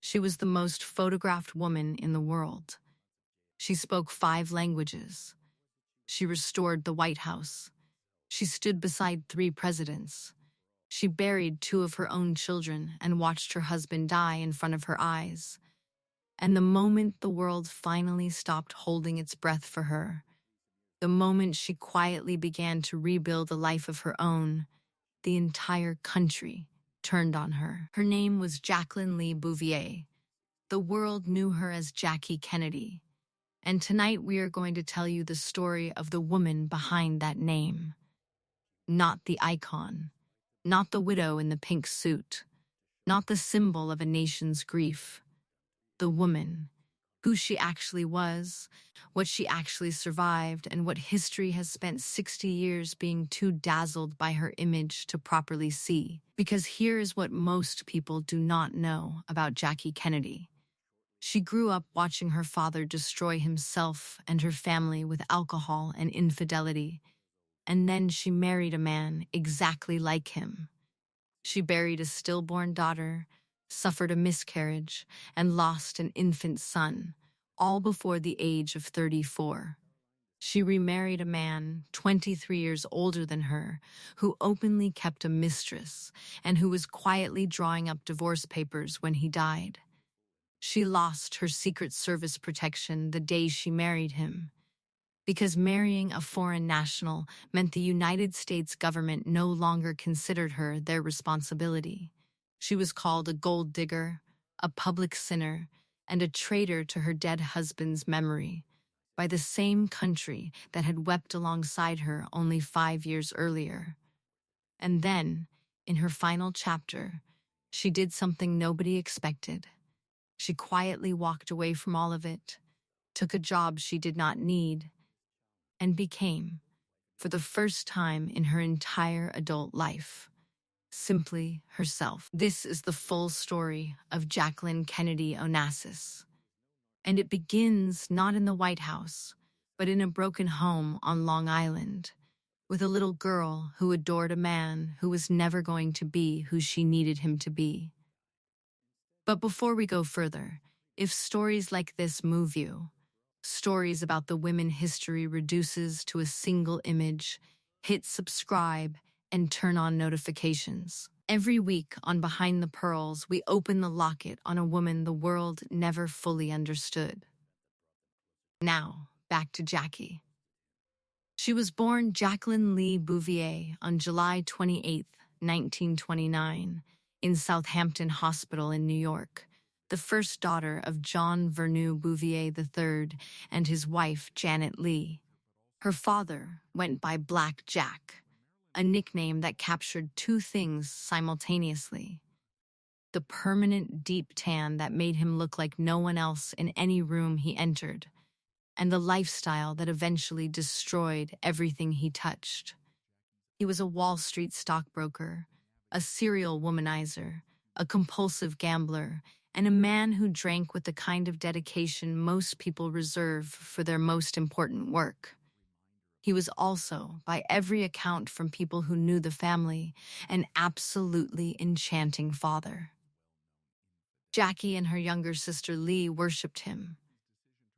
She was the most photographed woman in the world. She spoke 5 languages. She restored the White House. She stood beside 3 presidents. She buried 2 of her own children and watched her husband die in front of her eyes. And the moment the world finally stopped holding its breath for her, the moment she quietly began to rebuild a life of her own, the entire country turned on her. Her name was Jacqueline Lee Bouvier. The world knew her as Jackie Kennedy. And tonight we are going to tell you the story of the woman behind that name. Not the icon, not the widow in the pink suit, not the symbol of a nation's grief. The woman, who she actually was, what she actually survived, and what history has spent 60 years being too dazzled by her image to properly see. Because here is what most people do not know about Jackie Kennedy. She grew up watching her father destroy himself and her family with alcohol and infidelity, and then she married a man exactly like him. She buried a stillborn daughter, suffered a miscarriage, and lost an infant son, all before the age of 34. She remarried a man 23 years older than her, who openly kept a mistress and who was quietly drawing up divorce papers when he died. She lost her Secret Service protection the day she married him, because marrying a foreign national meant the United States government no longer considered her their responsibility. She was called a gold digger, a public sinner, and a traitor to her dead husband's memory by the same country that had wept alongside her only 5 years earlier. And then, in her final chapter, she did something nobody expected. She quietly walked away from all of it, took a job she did not need, and became, for the first time in her entire adult life, simply herself. This is the full story of Jacqueline Kennedy Onassis. And it begins not in the White House, but in a broken home on Long Island, with a little girl who adored a man who was never going to be who she needed him to be. But before we go further, if stories like this move you, stories about the women history reduces to a single image, hit subscribe and turn on notifications. Every week on Behind the Pearls, we open the locket on a woman the world never fully understood. Now, back to Jackie. She was born Jacqueline Lee Bouvier on July 28, 1929, in Southampton Hospital in New York, the first daughter of John Vernew Bouvier III and his wife Janet Lee. Her father went by Black Jack, a nickname that captured 2 things simultaneously: the permanent deep tan that made him look like no one else in any room he entered, and the lifestyle that eventually destroyed everything he touched. He was a Wall Street stockbroker, a serial womanizer, a compulsive gambler, and a man who drank with the kind of dedication most people reserve for their most important work. He was also, by every account from people who knew the family, an absolutely enchanting father. Jackie and her younger sister Lee worshipped him.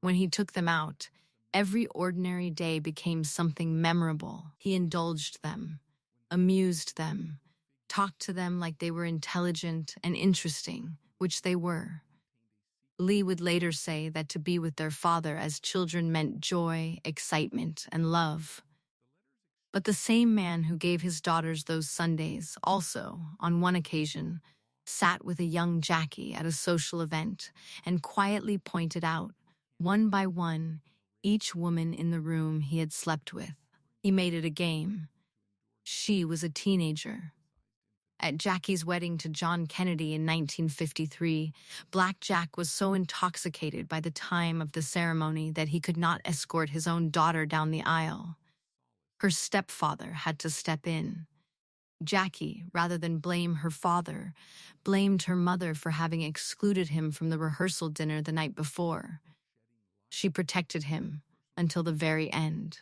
When he took them out, every ordinary day became something memorable. He indulged them, amused them, talked to them like they were intelligent and interesting, which they were. Lee would later say that to be with their father as children meant joy, excitement, and love. But the same man who gave his daughters those Sundays also, on one occasion, sat with a young Jackie at a social event and quietly pointed out, one by one, each woman in the room he had slept with. He made it a game. She was a teenager. At Jackie's wedding to John Kennedy in 1953, Black Jack was so intoxicated by the time of the ceremony that he could not escort his own daughter down the aisle. Her stepfather had to step in. Jackie, rather than blame her father, blamed her mother for having excluded him from the rehearsal dinner the night before. She protected him until the very end.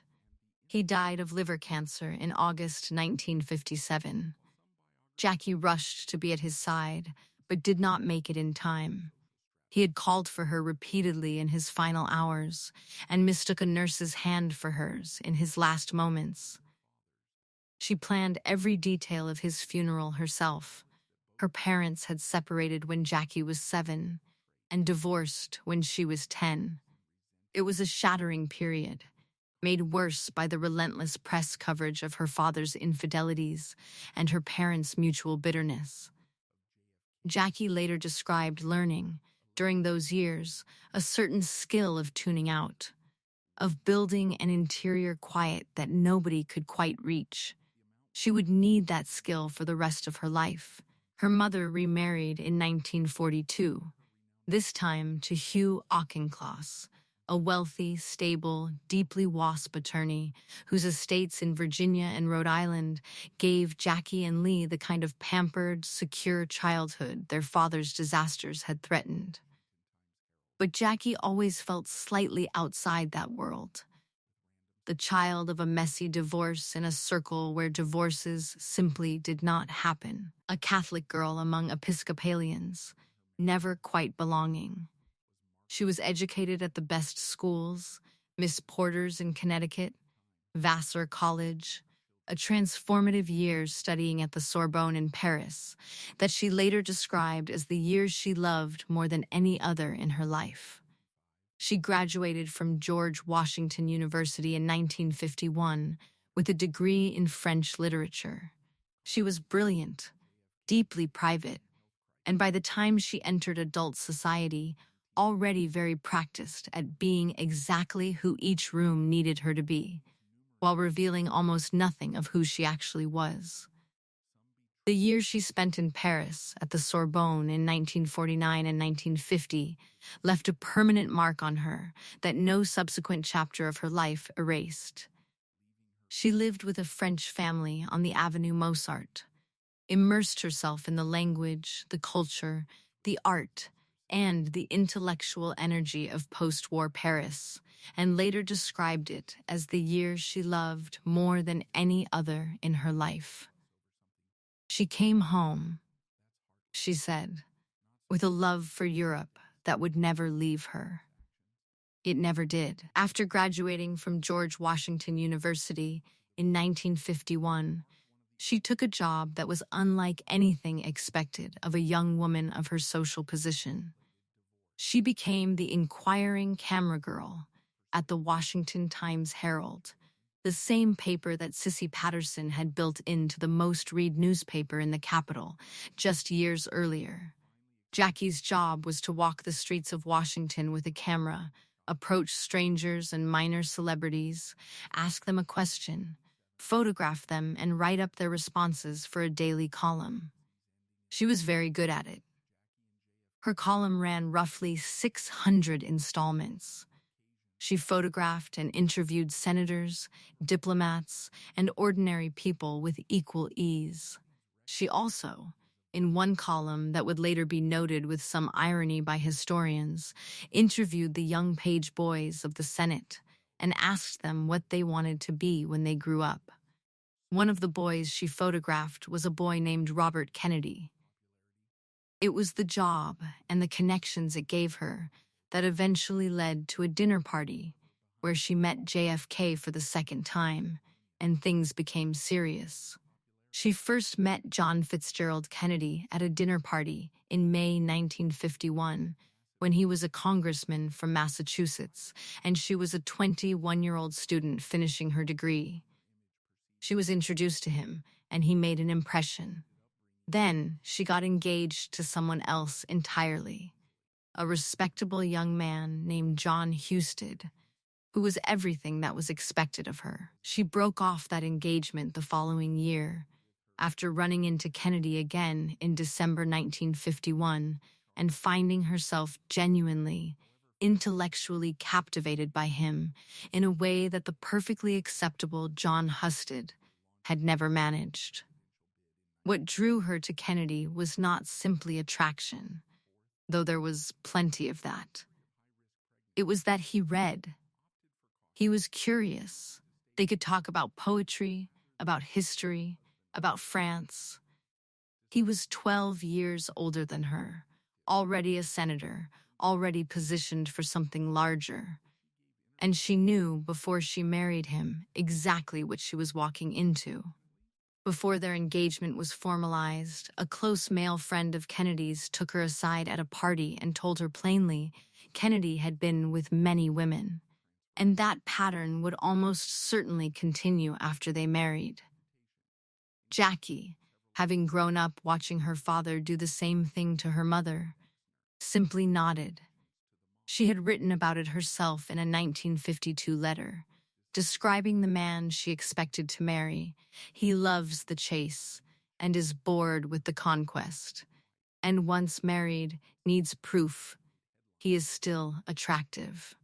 He died of liver cancer in August 1957. Jackie rushed to be at his side, but did not make it in time. He had called for her repeatedly in his final hours and mistook a nurse's hand for hers in his last moments. She planned every detail of his funeral herself. Her parents had separated when Jackie was 7 and divorced when she was 10. It was a shattering period, made worse by the relentless press coverage of her father's infidelities and her parents' mutual bitterness. Jackie later described learning, during those years, a certain skill of tuning out, of building an interior quiet that nobody could quite reach. She would need that skill for the rest of her life. Her mother remarried in 1942, this time to Hugh Auchincloss, a wealthy, stable, deeply WASP attorney whose estates in Virginia and Rhode Island gave Jackie and Lee the kind of pampered, secure childhood their father's disasters had threatened. But Jackie always felt slightly outside that world, the child of a messy divorce in a circle where divorces simply did not happen, a Catholic girl among Episcopalians, never quite belonging. She was educated at the best schools, Miss Porter's in Connecticut, Vassar College, a transformative year studying at the Sorbonne in Paris that she later described as the years she loved more than any other in her life. She graduated from George Washington University in 1951 with a degree in French literature. She was brilliant, deeply private, and by the time she entered adult society, already very practiced at being exactly who each room needed her to be, while revealing almost nothing of who she actually was. The years she spent in Paris at the Sorbonne in 1949 and 1950 left a permanent mark on her that no subsequent chapter of her life erased. She lived with a French family on the Avenue Mozart, immersed herself in the language, the culture, the art, and the intellectual energy of post-war Paris, and later described it as the year she loved more than any other in her life. She came home, she said, with a love for Europe that would never leave her. It never did. After graduating from George Washington University in 1951, she took a job that was unlike anything expected of a young woman of her social position. She became the inquiring camera girl at the Washington Times-Herald, the same paper that Sissy Patterson had built into the most-read newspaper in the capital just years earlier. Jackie's job was to walk the streets of Washington with a camera, approach strangers and minor celebrities, ask them a question, photograph them, and write up their responses for a daily column. She was very good at it. Her column ran roughly 600 installments. She photographed and interviewed senators, diplomats, and ordinary people with equal ease. She also, in one column that would later be noted with some irony by historians, interviewed the young page boys of the Senate and asked them what they wanted to be when they grew up. One of the boys she photographed was a boy named Robert Kennedy. It was the job and the connections it gave her that eventually led to a dinner party where she met JFK for the second time, and things became serious. She first met John Fitzgerald Kennedy at a dinner party in May 1951 when he was a congressman from Massachusetts and she was a 21-year-old student finishing her degree. She was introduced to him, and he made an impression. Then she got engaged to someone else entirely, a respectable young man named John Husted, who was everything that was expected of her. She broke off that engagement the following year, after running into Kennedy again in December 1951 and finding herself genuinely, intellectually captivated by him in a way that the perfectly acceptable John Husted had never managed. What drew her to Kennedy was not simply attraction, though there was plenty of that. It was that he read. He was curious. They could talk about poetry, about history, about France. He was 12 years older than her, already a senator, already positioned for something larger. And she knew before she married him exactly what she was walking into. Before their engagement was formalized, a close male friend of Kennedy's took her aside at a party and told her plainly Kennedy had been with many women, and that pattern would almost certainly continue after they married. Jackie, having grown up watching her father do the same thing to her mother, simply nodded. She had written about it herself in a 1952 letter, describing the man she expected to marry. He loves the chase and is bored with the conquest, and once married, needs proof he is still attractive.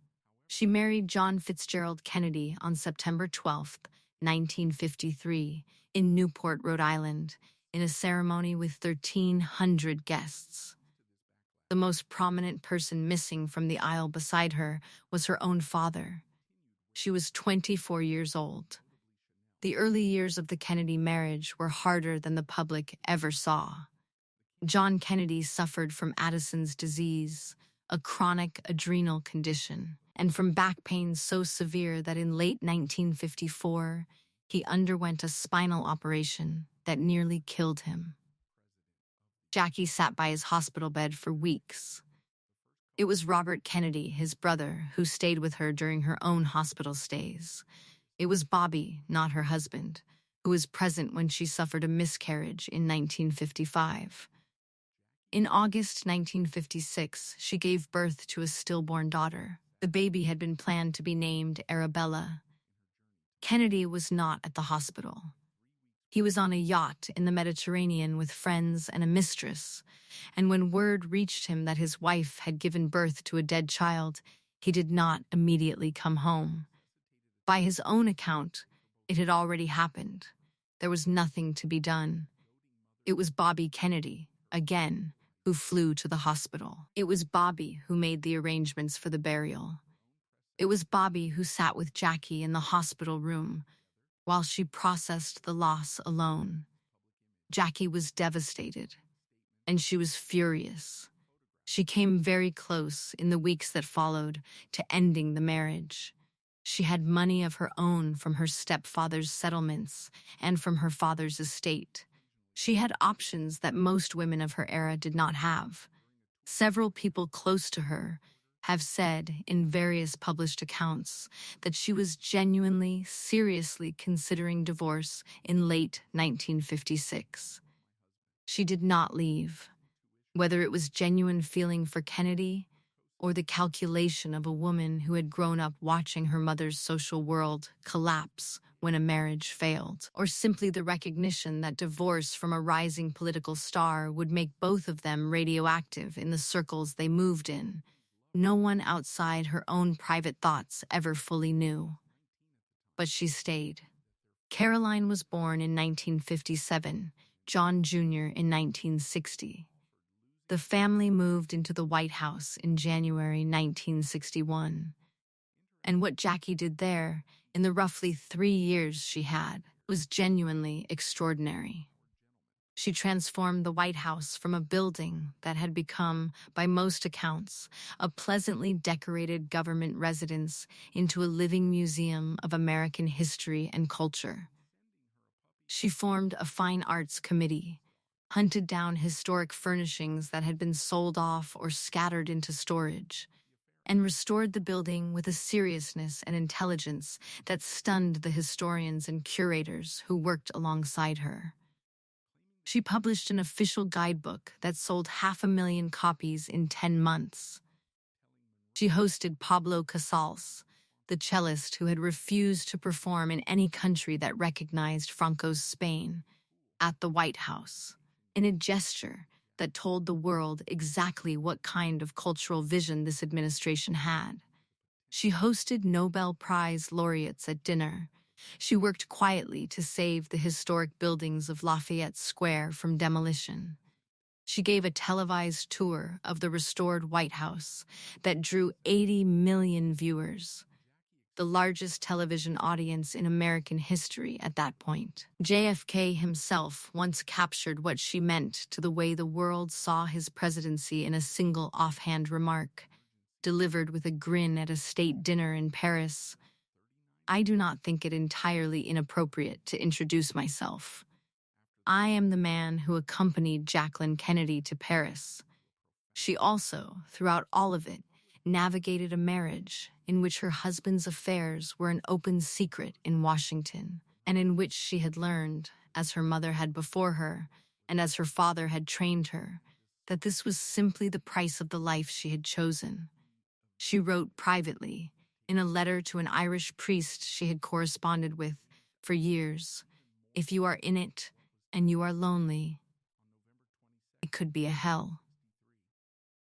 She married John Fitzgerald Kennedy on September 12, 1953, in Newport, Rhode Island, in a ceremony with 1,300 guests. The most prominent person missing from the aisle beside her was her own father. She was 24 years old. The early years of the Kennedy marriage were harder than the public ever saw. John Kennedy suffered from Addison's disease, a chronic adrenal condition, and from back pain so severe that in late 1954, he underwent a spinal operation that nearly killed him. Jackie sat by his hospital bed for weeks. It was Robert Kennedy, his brother, who stayed with her during her own hospital stays. It was Bobby, not her husband, who was present when she suffered a miscarriage in 1955. In August 1956, she gave birth to a stillborn daughter. The baby had been planned to be named Arabella. Kennedy was not at the hospital. He was on a yacht in the Mediterranean with friends and a mistress, and when word reached him that his wife had given birth to a dead child, he did not immediately come home. By his own account, it had already happened. There was nothing to be done. It was Bobby Kennedy, again, who flew to the hospital. It was Bobby who made the arrangements for the burial. It was Bobby who sat with Jackie in the hospital room while she processed the loss alone. Jackie was devastated, and she was furious. She came very close in the weeks that followed to ending the marriage. She had money of her own from her stepfather's settlements and from her father's estate. She had options that most women of her era did not have. Several people close to her have said in various published accounts that she was genuinely, seriously considering divorce in late 1956. She did not leave, whether it was genuine feeling for Kennedy or the calculation of a woman who had grown up watching her mother's social world collapse when a marriage failed, or simply the recognition that divorce from a rising political star would make both of them radioactive in the circles they moved in. No one outside her own private thoughts ever fully knew. But she stayed. Caroline was born in 1957, John Jr. in 1960. The family moved into the White House in January 1961. And what Jackie did there, in the roughly 3 years she had, was genuinely extraordinary. She transformed the White House from a building that had become, by most accounts, a pleasantly decorated government residence into a living museum of American history and culture. She formed a fine arts committee, hunted down historic furnishings that had been sold off or scattered into storage, and restored the building with a seriousness and intelligence that stunned the historians and curators who worked alongside her. She published an official guidebook that sold 500,000 copies in 10 months. She hosted Pablo Casals, the cellist who had refused to perform in any country that recognized Franco's Spain, at the White House, in a gesture that told the world exactly what kind of cultural vision this administration had. She hosted Nobel Prize laureates at dinner. She worked quietly to save the historic buildings of Lafayette Square from demolition. She gave a televised tour of the restored White House that drew 80 million viewers. the largest television audience in American history at that point. JFK himself once captured what she meant to the way the world saw his presidency in a single offhand remark, delivered with a grin at a state dinner in Paris. "I do not think it entirely inappropriate to introduce myself. I am the man who accompanied Jacqueline Kennedy to Paris." She also, throughout all of it, navigated a marriage in which her husband's affairs were an open secret in Washington, and in which she had learned, as her mother had before her, and as her father had trained her, that this was simply the price of the life she had chosen. She wrote privately, in a letter to an Irish priest she had corresponded with for years, "If you are in it, and you are lonely, it could be a hell."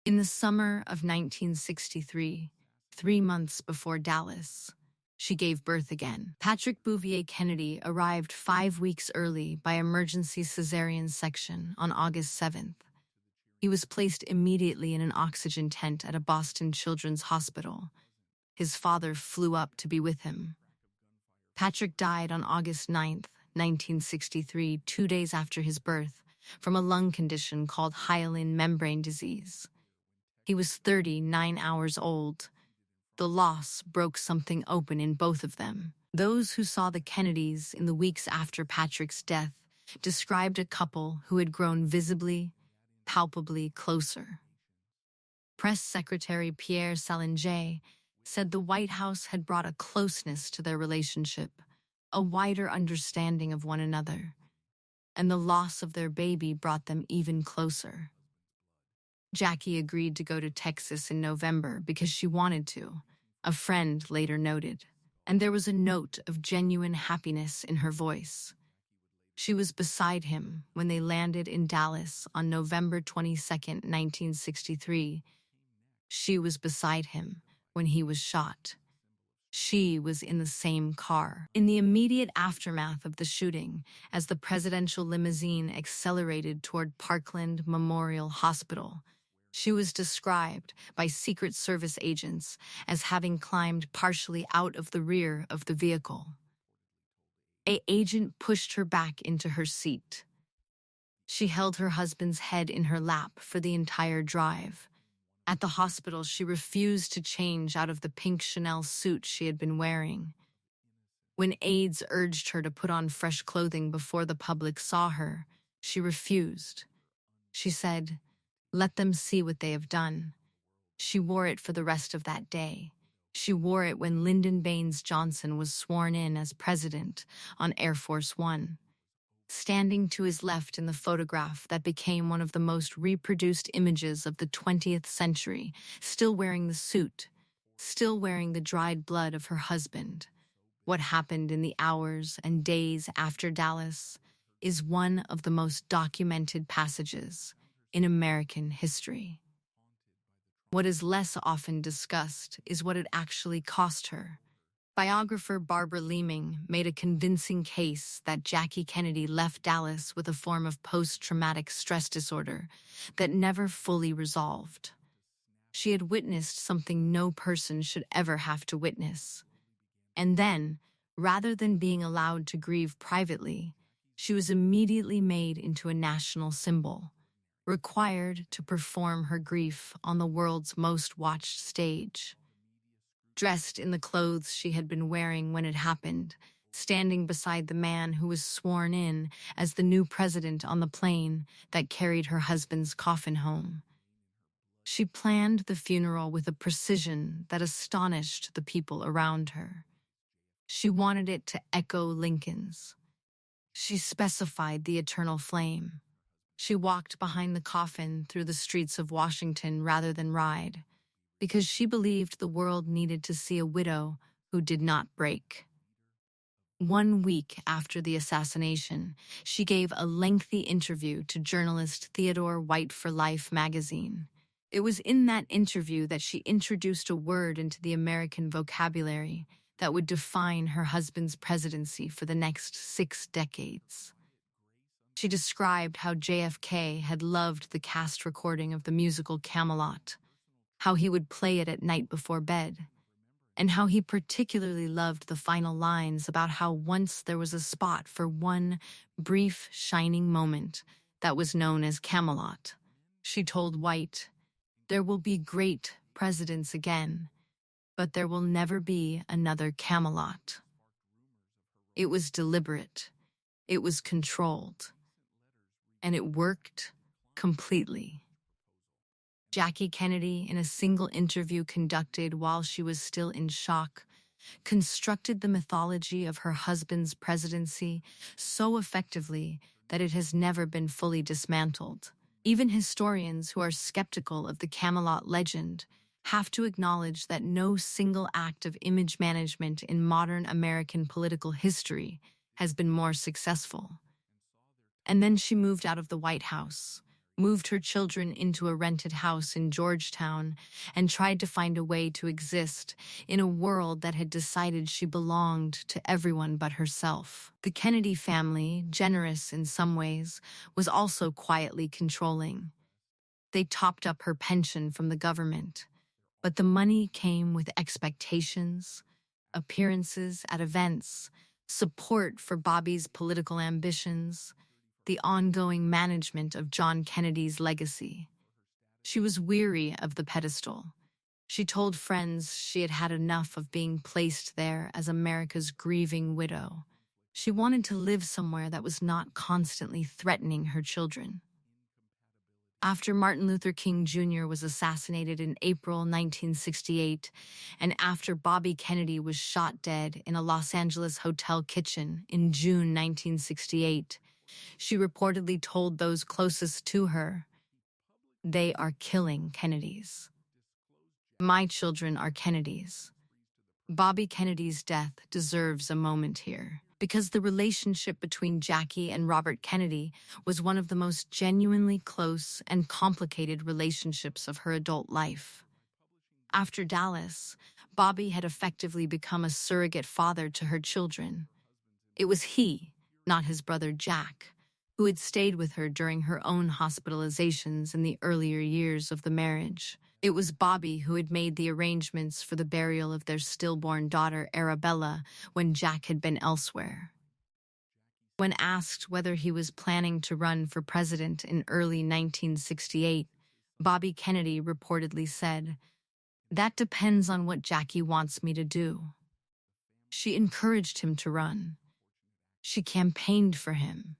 In the summer of 1963, 3 months before Dallas, she gave birth again. Patrick Bouvier Kennedy arrived 5 weeks early by emergency cesarean section on August 7th. He was placed immediately in an oxygen tent at a Boston Children's Hospital. His father flew up to be with him. Patrick died on August 9th, 1963, 2 days after his birth, from a lung condition called hyaline membrane disease. He was 39 hours old. The loss broke something open in both of them. Those who saw the Kennedys in the weeks after Patrick's death described a couple who had grown visibly, palpably closer. Press Secretary Pierre Salinger said the White House had brought a closeness to their relationship, a wider understanding of one another, and the loss of their baby brought them even closer. Jackie agreed to go to Texas in November because she wanted to, a friend later noted, and there was a note of genuine happiness in her voice. She was beside him when they landed in Dallas on November 22, 1963. She was beside him when he was shot. She was in the same car. In the immediate aftermath of the shooting, as the presidential limousine accelerated toward Parkland Memorial Hospital, she was described by Secret Service agents as having climbed partially out of the rear of the vehicle. An agent pushed her back into her seat. She held her husband's head in her lap for the entire drive. At the hospital, she refused to change out of the pink Chanel suit she had been wearing. When aides urged her to put on fresh clothing before the public saw her, she refused. She said, "Let them see what they have done." She wore it for the rest of that day. She wore it when Lyndon Baines Johnson was sworn in as president on Air Force One. Standing to his left in the photograph that became one of the most reproduced images of the 20th century, still wearing the suit, still wearing the dried blood of her husband. What happened in the hours and days after Dallas is one of the most documented passages in American history. What is less often discussed is what it actually cost her. Biographer Barbara Leeming made a convincing case that Jackie Kennedy left Dallas with a form of post-traumatic stress disorder that never fully resolved. She had witnessed something no person should ever have to witness. And then, rather than being allowed to grieve privately, she was immediately made into a national symbol, required to perform her grief on the world's most watched stage. Dressed in the clothes she had been wearing when it happened, standing beside the man who was sworn in as the new president on the plane that carried her husband's coffin home. She planned the funeral with a precision that astonished the people around her. She wanted it to echo Lincoln's. She specified the eternal flame. She walked behind the coffin through the streets of Washington rather than ride, because she believed the world needed to see a widow who did not break. 1 week after the assassination, she gave a lengthy interview to journalist Theodore White for Life magazine. It was in that interview that she introduced a word into the American vocabulary that would define her husband's presidency for the next 6 decades. She described how JFK had loved the cast recording of the musical Camelot, how he would play it at night before bed. and how he particularly loved the final lines about how once there was a spot for one brief, shining moment that was known as Camelot. She told White, "There will be great presidents again, but there will never be another Camelot." It was deliberate, it was controlled, and it worked completely. Jackie Kennedy, in a single interview conducted while she was still in shock, constructed the mythology of her husband's presidency so effectively that it has never been fully dismantled. Even historians who are skeptical of the Camelot legend have to acknowledge that no single act of image management in modern American political history has been more successful. And then she moved out of the White House, moved her children into a rented house in Georgetown, and tried to find a way to exist in a world that had decided she belonged to everyone but herself. The Kennedy family, generous in some ways, was also quietly controlling. They topped up her pension from the government, but the money came with expectations, appearances at events, support for Bobby's political ambitions, the ongoing management of John Kennedy's legacy. She was weary of the pedestal. She told friends she had had enough of being placed there as America's grieving widow. She wanted to live somewhere that was not constantly threatening her children. After Martin Luther King Jr. was assassinated in April 1968, and after Bobby Kennedy was shot dead in a Los Angeles hotel kitchen in June 1968, she reportedly told those closest to her, "They are killing Kennedys. My children are Kennedys." Bobby Kennedy's death deserves a moment here, because the relationship between Jackie and Robert Kennedy was one of the most genuinely close and complicated relationships of her adult life. After Dallas, Bobby had effectively become a surrogate father to her children. It was he, not his brother Jack, who had stayed with her during her own hospitalizations in the earlier years of the marriage. It was Bobby who had made the arrangements for the burial of their stillborn daughter Arabella when Jack had been elsewhere. When asked whether he was planning to run for president in early 1968, Bobby Kennedy reportedly said, "That depends on what Jackie wants me to do." She encouraged him to run. She campaigned for him.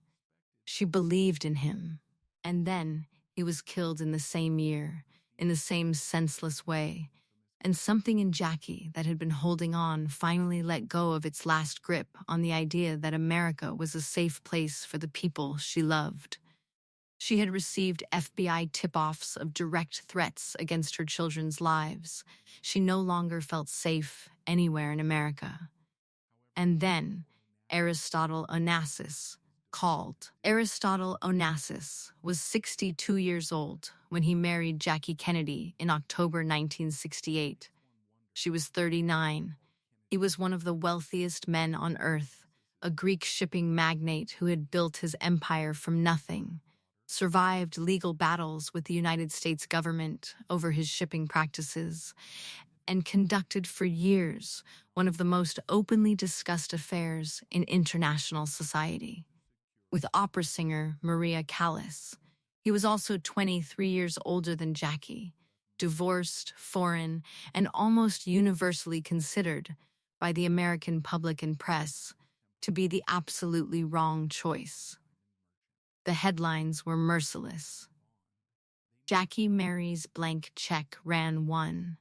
She believed in him. And then he was killed in the same year, in the same senseless way, and something in Jackie that had been holding on finally let go of its last grip on the idea that America was a safe place for the people she loved. She had received FBI tip-offs of direct threats against her children's lives. She no longer felt safe anywhere in America. And then Aristotle Onassis called. Aristotle Onassis was 62 years old when he married Jackie Kennedy in October 1968. She was 39. He was one of the wealthiest men on earth, a Greek shipping magnate who had built his empire from nothing, survived legal battles with the United States government over his shipping practices, and conducted for years one of the most openly discussed affairs in international society. With opera singer Maria Callas. He was also 23 years older than Jackie, divorced, foreign, and almost universally considered by the American public and press to be the absolutely wrong choice. The headlines were merciless. Jackie marries blank check ran one.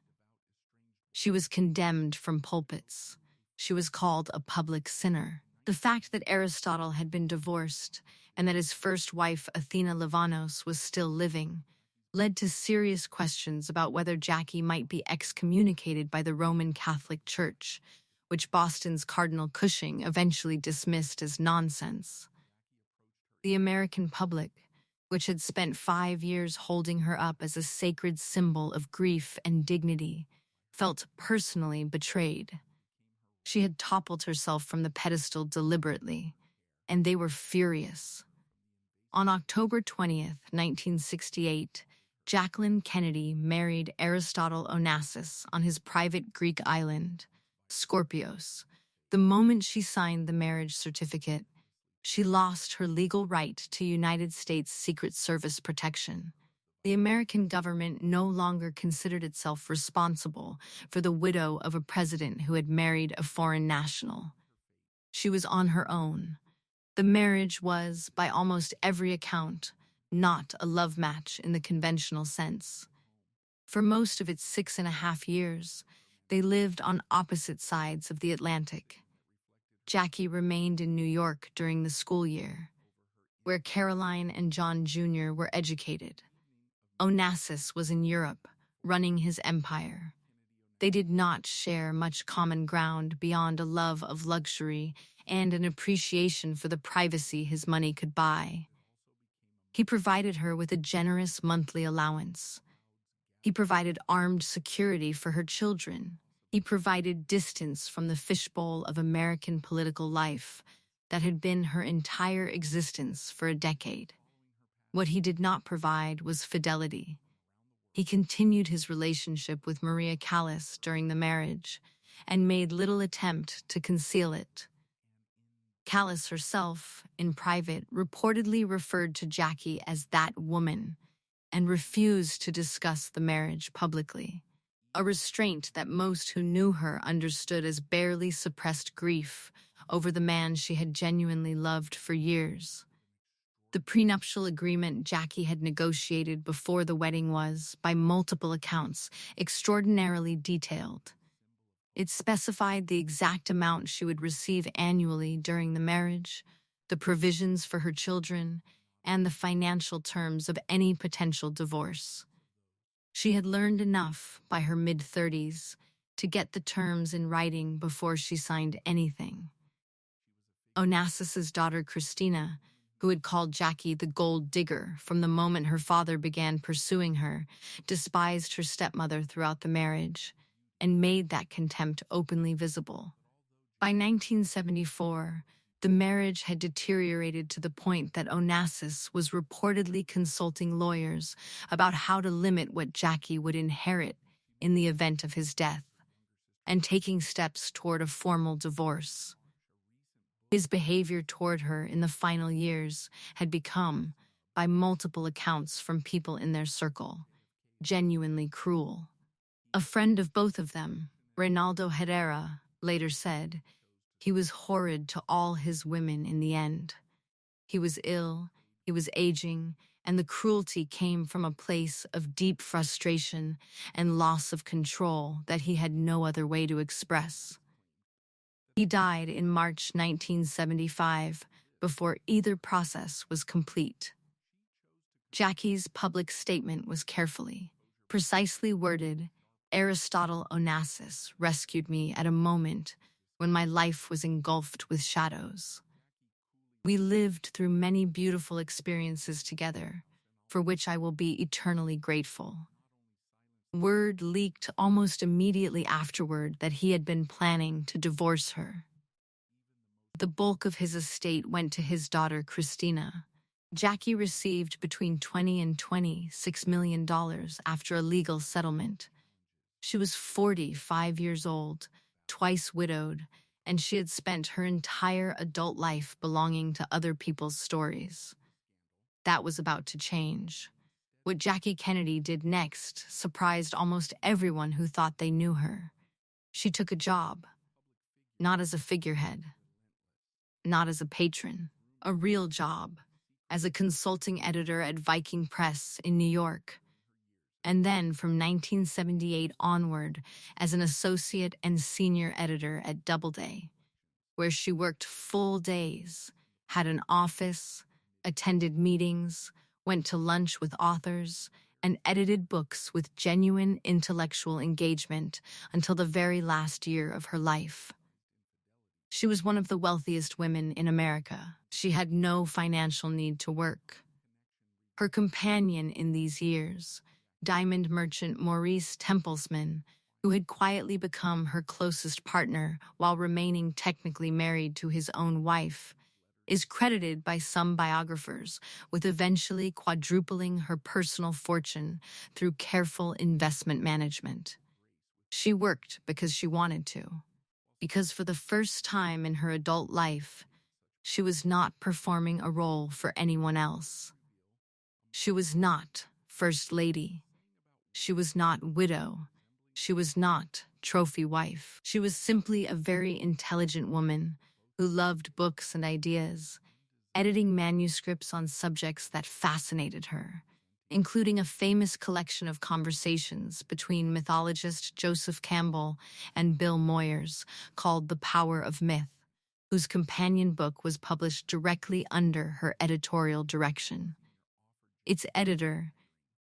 She was condemned from pulpits. She was called a public sinner. The fact that Aristotle had been divorced and that his first wife, Athena Livanos, was still living, led to serious questions about whether Jackie might be excommunicated by the Roman Catholic Church, which Boston's Cardinal Cushing eventually dismissed as nonsense. The American public, which had spent 5 years holding her up as a sacred symbol of grief and dignity, felt personally betrayed. She had toppled herself from the pedestal deliberately, and they were furious. On October 20th, 1968, Jacqueline Kennedy married Aristotle Onassis on his private Greek island, Scorpios. The moment she signed the marriage certificate, she lost her legal right to United States Secret Service protection. The American government no longer considered itself responsible for the widow of a president who had married a foreign national. She was on her own. The marriage was, by almost every account, not a love match in the conventional sense. For most of its 6.5 years, they lived on opposite sides of the Atlantic. Jackie remained in New York during the school year, where Caroline and John Jr. were educated. Onassis was in Europe, running his empire. They did not share much common ground beyond a love of luxury and an appreciation for the privacy his money could buy. He provided her with a generous monthly allowance. He provided armed security for her children. He provided distance from the fishbowl of American political life that had been her entire existence for a decade. What he did not provide was fidelity. He continued his relationship with Maria Callas during the marriage and made little attempt to conceal it. Callas herself, in private, reportedly referred to Jackie as that woman and refused to discuss the marriage publicly, a restraint that most who knew her understood as barely suppressed grief over the man she had genuinely loved for years. The prenuptial agreement Jackie had negotiated before the wedding was, by multiple accounts, extraordinarily detailed. It specified the exact amount she would receive annually during the marriage, the provisions for her children, and the financial terms of any potential divorce. She had learned enough by her mid-30s to get the terms in writing before she signed anything. Onassis's daughter Christina, who had called Jackie the gold digger from the moment her father began pursuing her, despised her stepmother throughout the marriage and made that contempt openly visible. By 1974, the marriage had deteriorated to the point that Onassis was reportedly consulting lawyers about how to limit what Jackie would inherit in the event of his death, and taking steps toward a formal divorce. His behavior toward her in the final years had become, by multiple accounts from people in their circle, genuinely cruel. A friend of both of them, Reynaldo Herrera, later said, "He was horrid to all his women in the end. He was ill, he was aging, and the cruelty came from a place of deep frustration and loss of control that he had no other way to express." He died in March 1975, before either process was complete. Jackie's public statement was carefully, precisely worded. Aristotle Onassis rescued me at a moment when my life was engulfed with shadows. We lived through many beautiful experiences together, for which I will be eternally grateful. Word leaked almost immediately afterward that he had been planning to divorce her. The bulk of his estate went to his daughter Christina. Jackie received between $20 and $26 million after a legal settlement. She was 45 years old, twice widowed, and she had spent her entire adult life belonging to other people's stories. That was about to change. What Jackie Kennedy did next surprised almost everyone who thought they knew her. She took a job, not as a figurehead, not as a patron, a real job, as a consulting editor at Viking Press in New York. And then from 1978 onward as an associate and senior editor at Doubleday, where she worked full days, had an office, attended meetings, went to lunch with authors, and edited books with genuine intellectual engagement until the very last year of her life. She was one of the wealthiest women in America. She had no financial need to work. Her companion in these years, diamond merchant Maurice Templesman, who had quietly become her closest partner while remaining technically married to his own wife, is credited by some biographers with eventually quadrupling her personal fortune through careful investment management. She worked because she wanted to, because for the first time in her adult life, she was not performing a role for anyone else. She was not First Lady. She was not widow. She was not trophy wife. She was simply a very intelligent woman who loved books and ideas, editing manuscripts on subjects that fascinated her, including a famous collection of conversations between mythologist Joseph Campbell and Bill Moyers called The Power of Myth, whose companion book was published directly under her editorial direction. Its editor,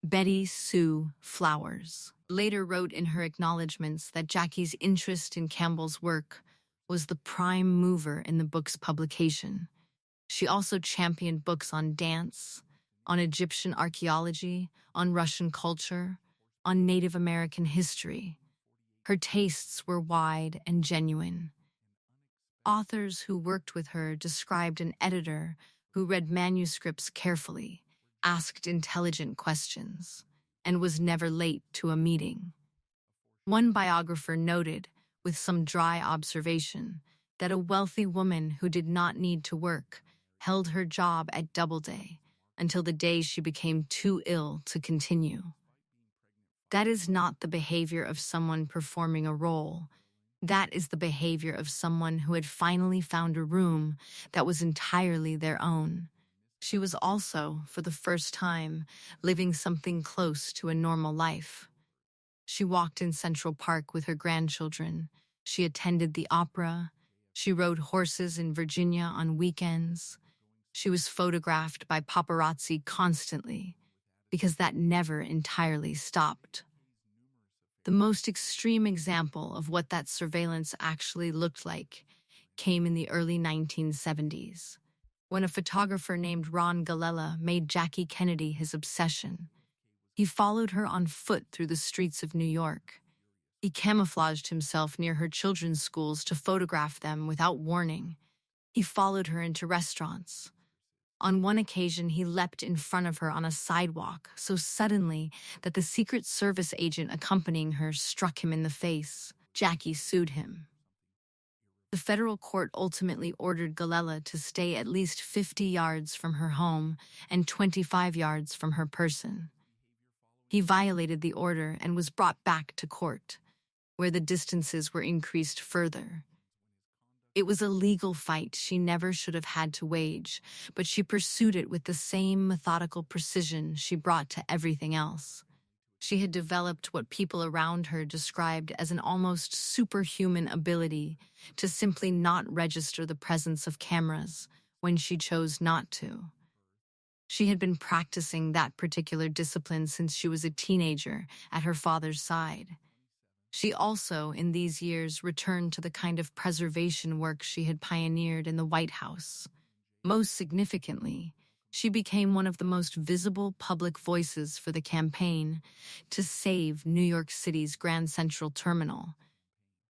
Betty Sue Flowers, later wrote in her acknowledgments that Jackie's interest in Campbell's work was the prime mover in the book's publication. She also championed books on dance, on Egyptian archaeology, on Russian culture, on Native American history. Her tastes were wide and genuine. Authors who worked with her described an editor who read manuscripts carefully, asked intelligent questions, and was never late to a meeting. One biographer noted, with some dry observation, that a wealthy woman who did not need to work held her job at Doubleday until the day she became too ill to continue. That is not the behavior of someone performing a role. That is the behavior of someone who had finally found a room that was entirely their own. She was also, for the first time, living something close to a normal life. She walked in Central Park with her grandchildren. She attended the opera. She rode horses in Virginia on weekends. She was photographed by paparazzi constantly, because that never entirely stopped. The most extreme example of what that surveillance actually looked like came in the early 1970s, when a photographer named Ron Galella made Jackie Kennedy his obsession. He followed her on foot through the streets of New York. He camouflaged himself near her children's schools to photograph them without warning. He followed her into restaurants. On one occasion, he leapt in front of her on a sidewalk so suddenly that the Secret Service agent accompanying her struck him in the face. Jackie sued him. The federal court ultimately ordered Galella to stay at least 50 yards from her home and 25 yards from her person. He violated the order and was brought back to court, where the distances were increased further. It was a legal fight she never should have had to wage, but she pursued it with the same methodical precision she brought to everything else. She had developed what people around her described as an almost superhuman ability to simply not register the presence of cameras when she chose not to. She had been practicing that particular discipline since she was a teenager at her father's side. She also, in these years, returned to the kind of preservation work she had pioneered in the White House. Most significantly, she became one of the most visible public voices for the campaign to save New York City's Grand Central Terminal,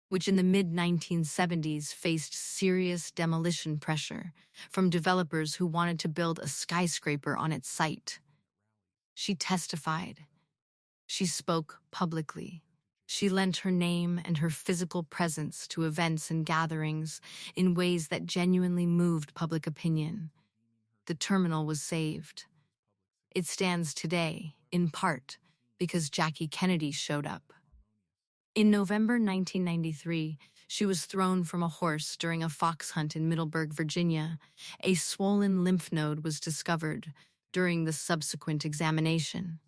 which in the mid-1970s faced serious demolition pressure from developers who wanted to build a skyscraper on its site. She testified. She spoke publicly. She lent her name and her physical presence to events and gatherings in ways that genuinely moved public opinion. The terminal was saved. It stands today, in part, because Jackie Kennedy showed up. In November 1993, she was thrown from a horse during a fox hunt in Middleburg, Virginia. A swollen lymph node was discovered during the subsequent examination.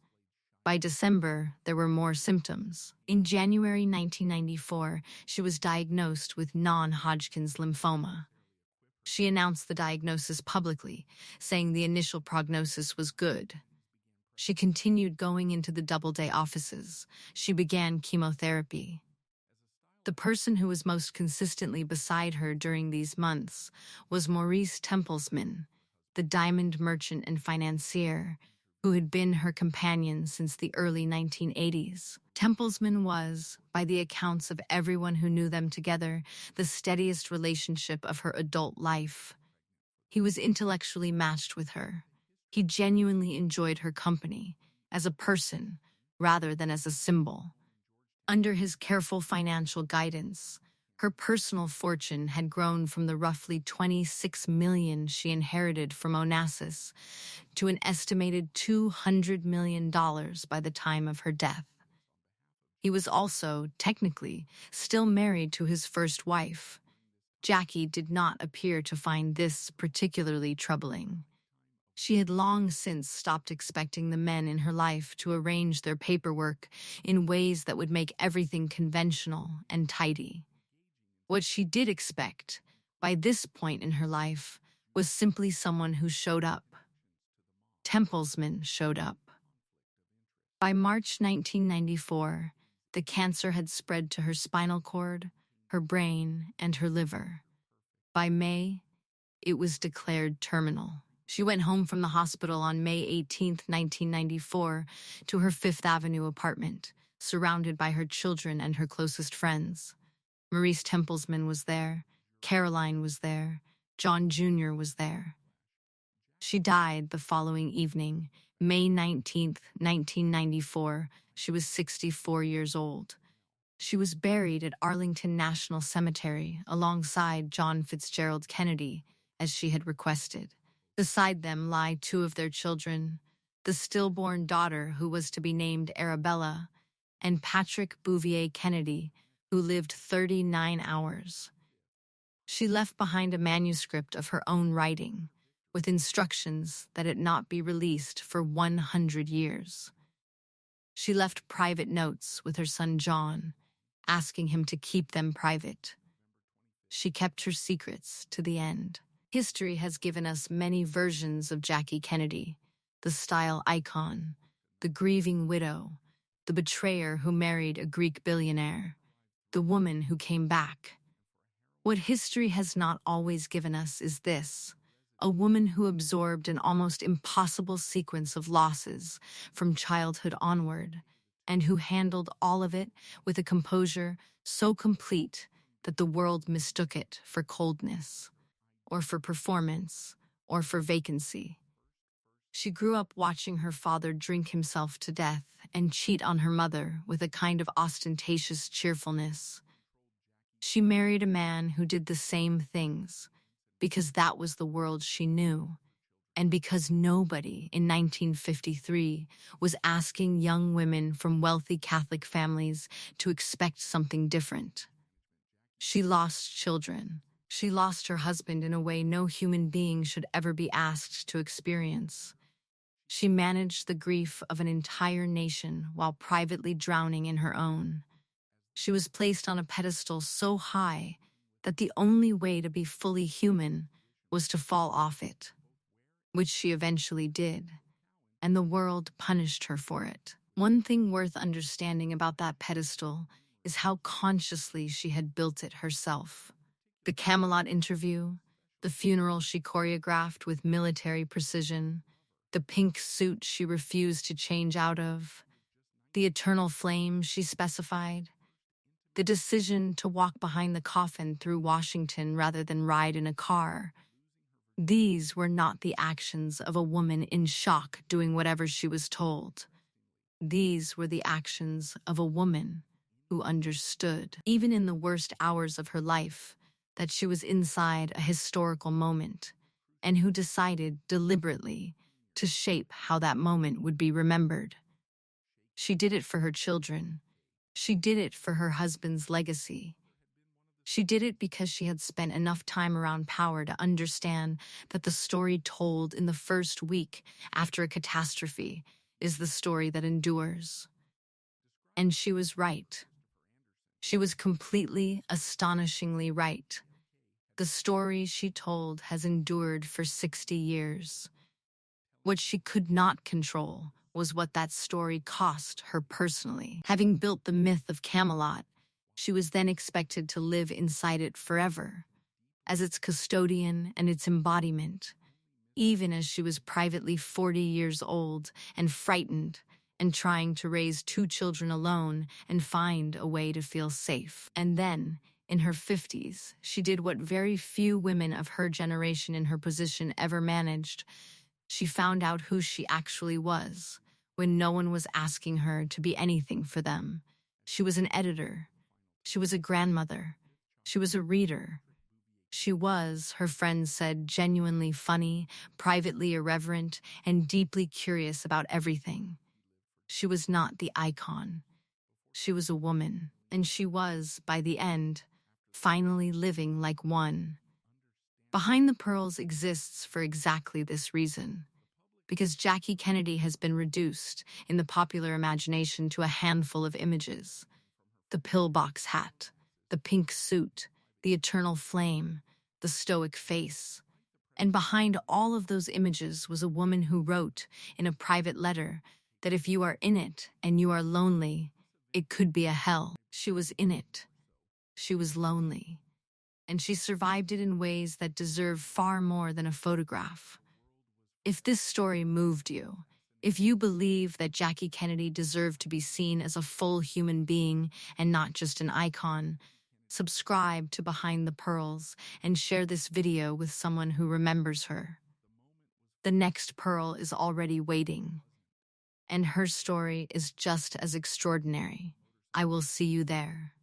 By December, there were more symptoms. In January 1994, she was diagnosed with non-Hodgkin's lymphoma. She announced the diagnosis publicly, saying the initial prognosis was good. She continued going into the Doubleday offices. She began chemotherapy. The person who was most consistently beside her during these months was Maurice Templesman, the diamond merchant and financier, who had been her companion since the early 1980s. Templesman was, by the accounts of everyone who knew them together, the steadiest relationship of her adult life. He was intellectually matched with her. He genuinely enjoyed her company, as a person, rather than as a symbol. Under his careful financial guidance, her personal fortune had grown from the roughly 26 million she inherited from Onassis to an estimated $200 million by the time of her death. He was also, technically, still married to his first wife. Jackie did not appear to find this particularly troubling. She had long since stopped expecting the men in her life to arrange their paperwork in ways that would make everything conventional and tidy. What she did expect, by this point in her life, was simply someone who showed up. Templesman showed up. By March 1994, the cancer had spread to her spinal cord, her brain, and her liver. By May, it was declared terminal. She went home from the hospital on May 18, 1994, to her Fifth Avenue apartment, surrounded by her children and her closest friends. Maurice Templesman was there, Caroline was there, John Jr. was there. She died the following evening, May 19, 1994. She was 64 years old. She was buried at Arlington National Cemetery alongside John Fitzgerald Kennedy, as she had requested. Beside them lie two of their children, the stillborn daughter who was to be named Arabella, and Patrick Bouvier Kennedy, who lived 39 hours. She left behind a manuscript of her own writing, with instructions that it not be released for 100 years. She left private notes with her son John, asking him to keep them private. She kept her secrets to the end. History has given us many versions of Jackie Kennedy, the style icon, the grieving widow, the betrayer who married a Greek billionaire, the woman who came back. What history has not always given us is this: a woman who absorbed an almost impossible sequence of losses from childhood onward, and who handled all of it with a composure so complete that the world mistook it for coldness, or for performance, or for vacancy. She grew up watching her father drink himself to death and cheat on her mother with a kind of ostentatious cheerfulness. She married a man who did the same things, because that was the world she knew, and because nobody in 1953 was asking young women from wealthy Catholic families to expect something different. She lost children. She lost her husband in a way no human being should ever be asked to experience. She managed the grief of an entire nation while privately drowning in her own. She was placed on a pedestal so high that the only way to be fully human was to fall off it, which she eventually did, and the world punished her for it. One thing worth understanding about that pedestal is how consciously she had built it herself. The Camelot interview, the funeral she choreographed with military precision, the pink suit she refused to change out of, the eternal flame she specified, the decision to walk behind the coffin through Washington rather than ride in a car. These were not the actions of a woman in shock doing whatever she was told. These were the actions of a woman who understood, even in the worst hours of her life, that she was inside a historical moment, and who decided deliberately to shape how that moment would be remembered. She did it for her children. She did it for her husband's legacy. She did it because she had spent enough time around power to understand that the story told in the first week after a catastrophe is the story that endures. And she was right. She was completely, astonishingly right. The story she told has endured for 60 years. What she could not control was what that story cost her personally. Having built the myth of Camelot, she was then expected to live inside it forever, as its custodian and its embodiment, even as she was privately 40 years old and frightened and trying to raise 2 children alone and find a way to feel safe. And then, In her 50s, she did what very few women of her generation in her position ever managed. She found out who she actually was, when no one was asking her to be anything for them. She was an editor. She was a grandmother. She was a reader. She was, her friends said, genuinely funny, privately irreverent, and deeply curious about everything. She was not the icon. She was a woman, and she was, by the end, finally living like one. Behind the Pearls exists for exactly this reason, because Jackie Kennedy has been reduced, in the popular imagination, to a handful of images. The pillbox hat, the pink suit, the eternal flame, the stoic face. And behind all of those images was a woman who wrote, in a private letter, that if you are in it and you are lonely, it could be a hell. She was in it. She was lonely. And she survived it in ways that deserve far more than a photograph. If this story moved you, if you believe that Jackie Kennedy deserved to be seen as a full human being and not just an icon, subscribe to Behind the Pearls and share this video with someone who remembers her. The next pearl is already waiting, and her story is just as extraordinary. I will see you there.